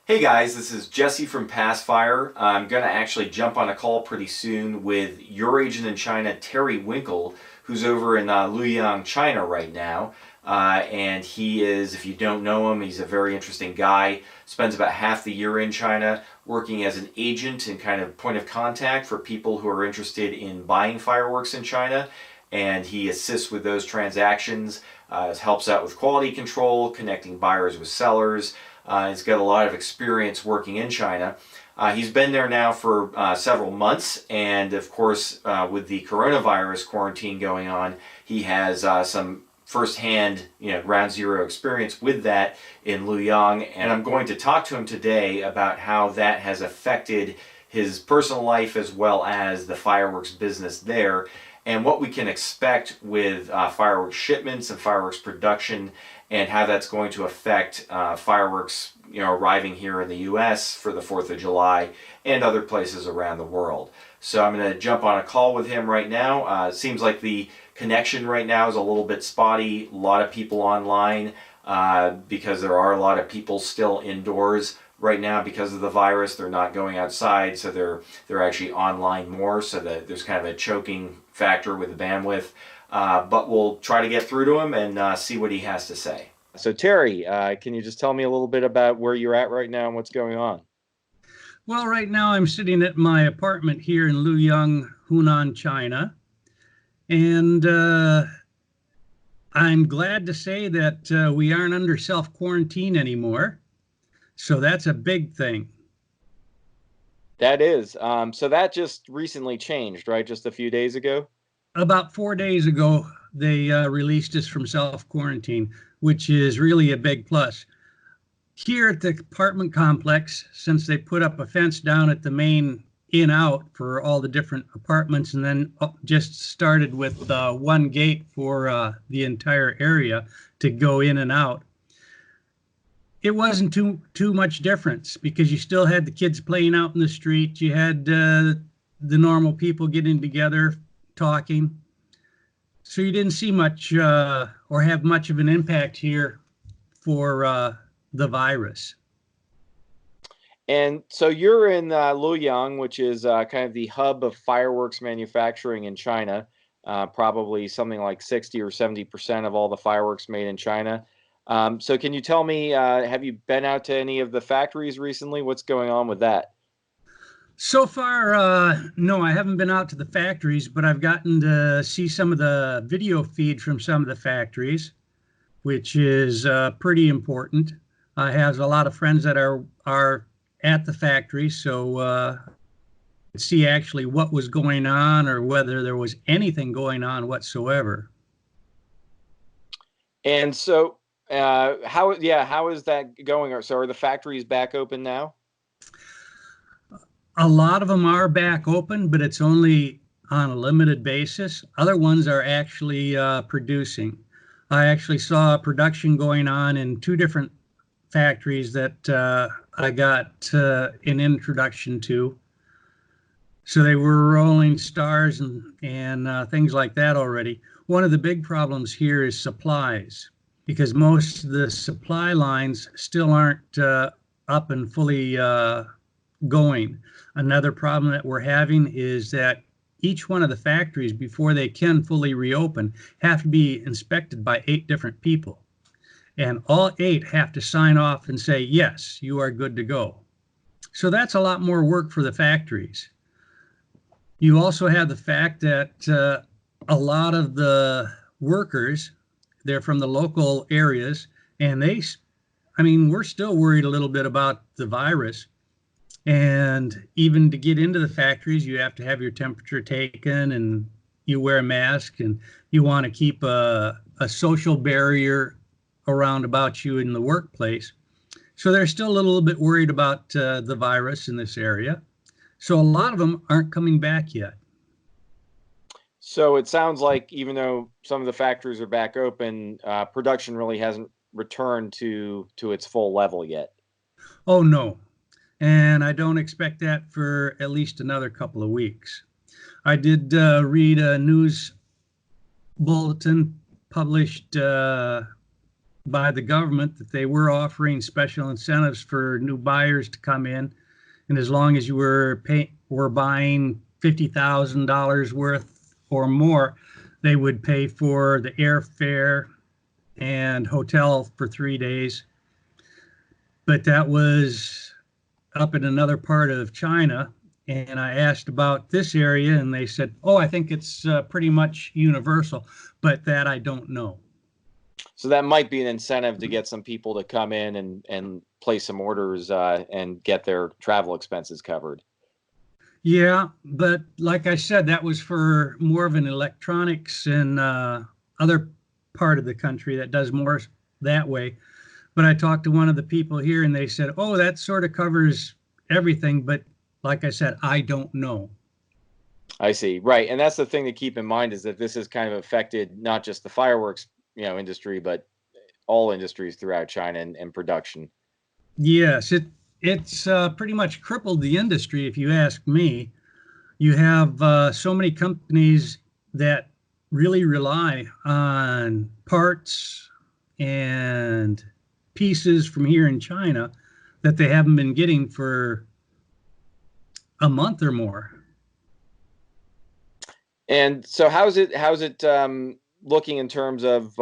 Hey guys, this is Jesse from Passfire. I'm going to actually jump on a call pretty soon with your agent in China, Terry Winkle, who's over in Liuyang, China right now. And he is, if you don't know him, he's a very interesting guy. Spends about half the year in China working as an agent and kind of point of contact for people who are interested in buying fireworks in China. And he assists with those transactions, helps out with quality control, connecting buyers with sellers. He's got a lot of experience working in China. He's been there now for several months, and of course, with the coronavirus quarantine going on, he has some firsthand, ground zero experience with that in Liuyang. And I'm going to talk to him today about how that has affected his personal life as well as the fireworks business there, and what we can expect with fireworks shipments and fireworks production, and how that's going to affect fireworks arriving here in the U.S. for the 4th of July and other places around the world. So I'm going to jump on a call with him right now. It seems like the connection right now is a little bit spotty. A lot of people online because there are a lot of people still indoors right now because of the virus. They're not going outside, so they're actually online more, so that there's kind of a choking factor with the bandwidth. But we'll try to get through to him and see what he has to say. So Terry, can you just tell me a little bit about where you're at right now and what's going on? Well, right now I'm sitting at my apartment here in Liuyang, Hunan, China. And I'm glad to say that we aren't under self-quarantine anymore. So that's a big thing. That is. So that just recently changed, right? Just a few days ago? About 4 days ago, they released us from self-quarantine, which is really a big plus. Here at the apartment complex, since they put up a fence down at the main in-out for all the different apartments, and then just started with one gate for the entire area to go in and out, it wasn't too much difference, because you still had the kids playing out in the street. You had the normal people getting together, talking. So you didn't see much or have much of an impact here for the virus. And so you're in Liuyang, which is kind of the hub of fireworks manufacturing in China. Probably something like 60 or 70% of all the fireworks made in China. So can you tell me, have you been out to any of the factories recently? What's going on with that? So far, no, I haven't been out to the factories, but I've gotten to see some of the video feed from some of the factories, which is pretty important. I have a lot of friends that are at the factory, so see actually what was going on or whether there was anything going on whatsoever. And so how is that going? So are the factories back open now? A lot of them are back open, but it's only on a limited basis. Other ones are actually producing. I actually saw production going on in two different factories that I got an introduction to. So they were rolling stars and things like that already. One of the big problems here is supplies, because most of the supply lines still aren't up and fully going. Another problem that we're having is that each one of the factories, before they can fully reopen, have to be inspected by 8 different people. And all 8 have to sign off and say, yes, you are good to go. So that's a lot more work for the factories. You also have the fact that a lot of the workers, they're from the local areas, and we're still worried a little bit about the virus. And even to get into the factories, you have to have your temperature taken, and you wear a mask, and you want to keep a social barrier around about you in the workplace. So they're still a little bit worried about the virus in this area. So a lot of them aren't coming back yet. So it sounds like even though some of the factories are back open, production really hasn't returned to its full level yet. Oh, no. And I don't expect that for at least another couple of weeks. I did read a news bulletin published by the government that they were offering special incentives for new buyers to come in, and as long as you were buying $50,000 worth or more, they would pay for the airfare and hotel for 3 days. But that was up in another part of China. And I asked about this area, and they said, oh, I think it's pretty much universal, but that I don't know. So that might be an incentive to get some people to come in and place some orders and get their travel expenses covered. Yeah, but like I said, that was for more of an electronics and other part of the country that does more that way. But I talked to one of the people here, and they said, oh, that sort of covers everything. But like I said, I don't know. I see. Right. And that's the thing to keep in mind, is that this has kind of affected not just the fireworks, industry, but all industries throughout China and production. Yes, it's pretty much crippled the industry, if you ask me. You have so many companies that really rely on parts and pieces from here in China that they haven't been getting for a month or more. And so how's it looking in terms of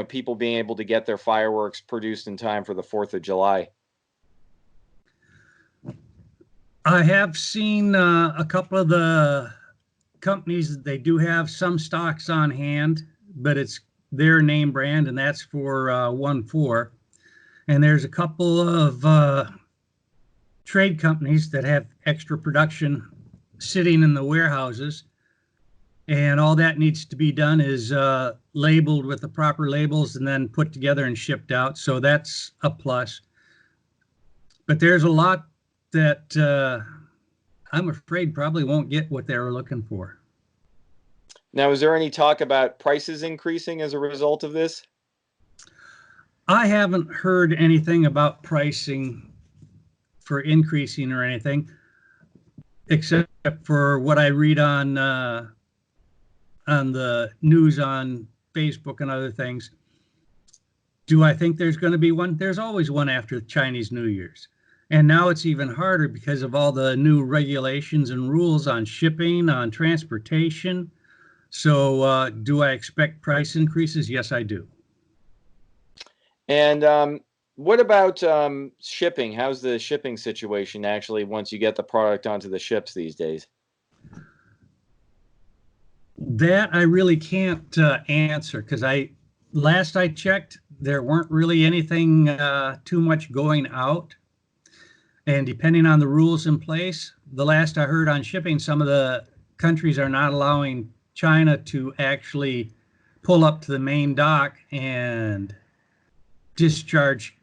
people being able to get their fireworks produced in time for the 4th of July? I have seen a couple of the companies, they do have some stocks on hand, but it's their name brand, and that's for 1/4. And there's a couple of trade companies that have extra production sitting in the warehouses. And all that needs to be done is labeled with the proper labels and then put together and shipped out. So that's a plus. But there's a lot that I'm afraid probably won't get what they were looking for. Now, is there any talk about prices increasing as a result of this? I haven't heard anything about pricing for increasing or anything, except for what I read on the news on Facebook and other things. Do I think there's going to be one? There's always one after Chinese New Year's. And now it's even harder because of all the new regulations and rules on shipping, on transportation. So do I expect price increases? Yes, I do. And what about shipping? How's the shipping situation actually once you get the product onto the ships these days? That I really can't answer, because last I checked, there weren't really anything too much going out. And depending on the rules in place, the last I heard on shipping, some of the countries are not allowing China to actually pull up to the main dock and discharge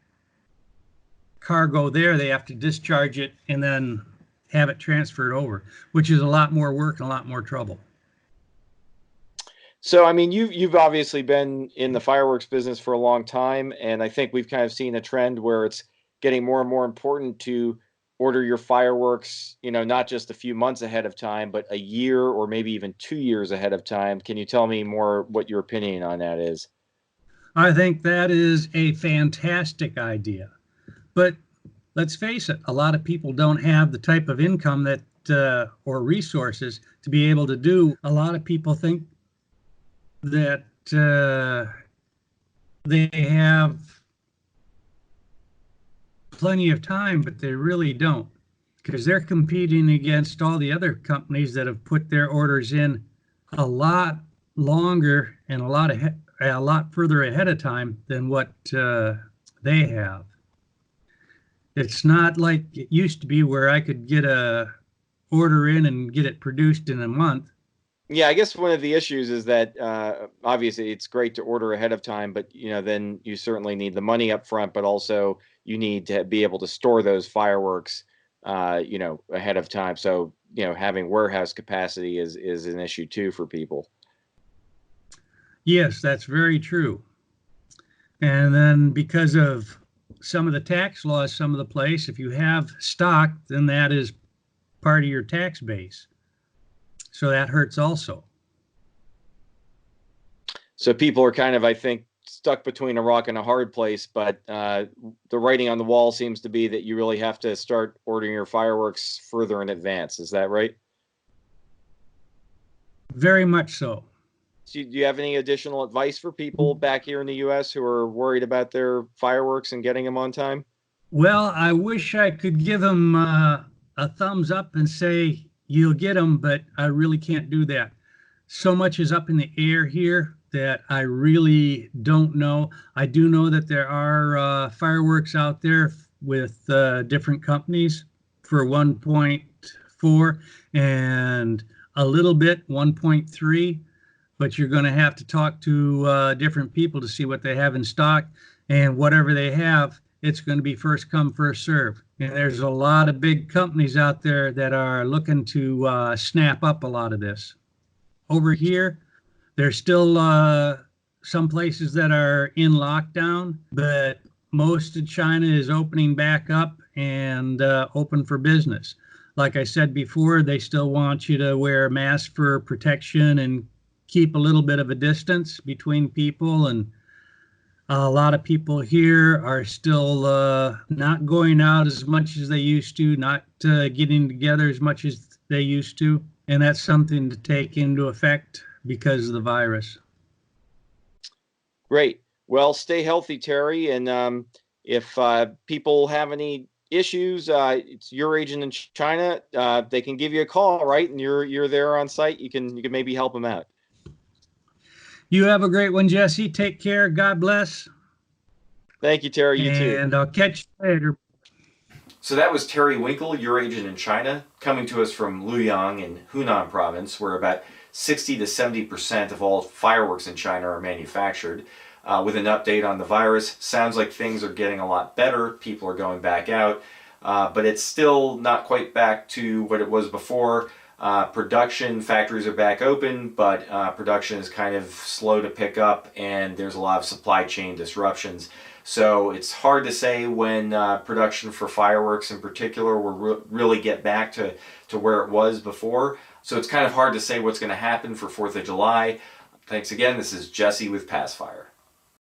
cargo there. They have to discharge it and then have it transferred over, which is a lot more work and a lot more trouble. So, I mean, you've obviously been in the fireworks business for a long time, and I think we've kind of seen a trend where it's getting more and more important to order your fireworks, not just a few months ahead of time, but a year or maybe even 2 years ahead of time. Can you tell me more what your opinion on that is? I think that is a fantastic idea. But let's face it, a lot of people don't have the type of income that or resources to be able to do. A lot of people think that they have plenty of time, but they really don't, because they're competing against all the other companies that have put their orders in a lot longer and a lot further ahead of time than what they have. It's not like it used to be where I could get a order in and get it produced in a month. Yeah, I guess one of the issues is that obviously it's great to order ahead of time, but then you certainly need the money up front, but also you need to be able to store those fireworks ahead of time. So having warehouse capacity is an issue too for people. Yes, that's very true. And then because of some of the tax laws, some of the place, if you have stock, then that is part of your tax base. So that hurts also. So people are kind of, I think, stuck between a rock and a hard place, but the writing on the wall seems to be that you really have to start ordering your fireworks further in advance. Is that right? Very much so. Do you have any additional advice for people back here in the U.S. who are worried about their fireworks and getting them on time? Well, I wish I could give them a thumbs up and say you'll get them, but I really can't do that. So much is up in the air here that I really don't know. I do know that there are fireworks out there with different companies for 1.4 and a little bit 1.3, but you're going to have to talk to different people to see what they have in stock, and whatever they have, it's going to be first come, first serve. And there's a lot of big companies out there that are looking to snap up a lot of this. Over here, there's still some places that are in lockdown, but most of China is opening back up and open for business. Like I said before, they still want you to wear a mask for protection and keep a little bit of a distance between people. And a lot of people here are still not going out as much as they used to, not getting together as much as they used to. And that's something to take into effect because of the virus. Great. Well, stay healthy, Terry. And if people have any issues, it's your agent in China. They can give you a call, right? And you're there on site. You can maybe help them out. You have a great one, Jesse. Take care. God bless. Thank you, Terry. You too. And I'll catch you later. So that was Terry Winkle, your agent in China, coming to us from Liuyang in Hunan province, where about 60 to 70% of all fireworks in China are manufactured. With an update on the virus, sounds like things are getting a lot better. People are going back out, but it's still not quite back to what it was before. Production, factories are back open, but production is kind of slow to pick up, and there's a lot of supply chain disruptions. So it's hard to say when production for fireworks in particular will really get back to where it was before. So it's kind of hard to say what's going to happen for 4th of July. Thanks again. This is Jesse with Passfire.